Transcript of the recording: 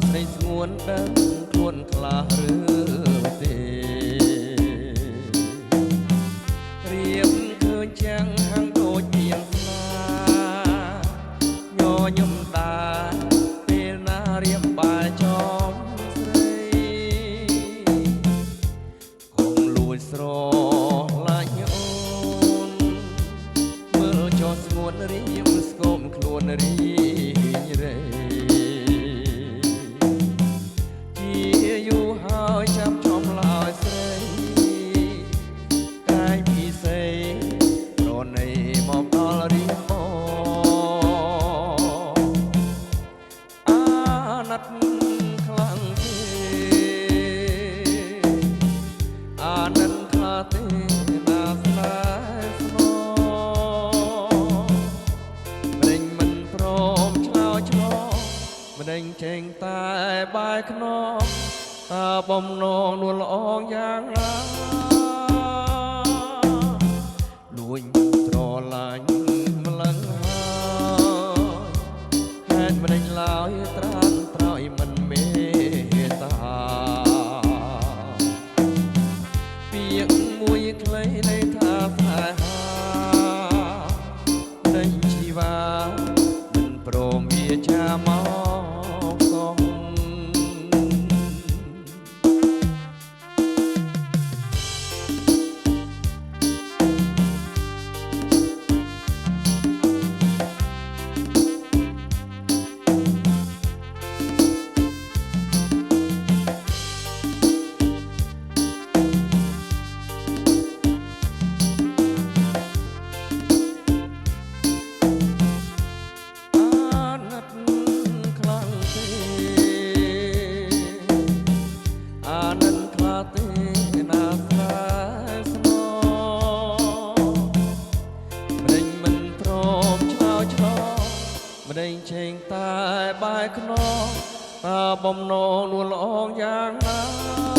ស្រីស្ងួនដឹងខ្លួនខ្លះឬទេរៀបឃើញចាំងហាំងដូចមានស្នាញញឹមតាពេលណារៀបបាយចំស្រីកុំលួចស្រឡាញ់អូនមើលចោស្ងួនរៀបស្គមខ្លួនរីងរេចាំចំឡើយស្រីកាយពិសេសប្រណីមកដល់រៀបអាណិតខ្លាំងទេអាណិតខ្លាទេណាស្នេហ៍ស្នម្ដេចមិនព្រមឆ្លោឆ្លម្ដេចចេញតែបែកខ្នងបំណងនួនល្អយ៉ាងណាលួចត្រឡាញ់ម្លឹងហើយហេតុមិនឡើយត្រានត្រោយមិនមេត្តាពាក្យមួយខ្លីនៃថាស្នេហានៃជីវ៉ាមិនព្រមវាចាមកម្ដេចចេញតែបែកខ្នងបំណងនួនល្អយ៉ាងណា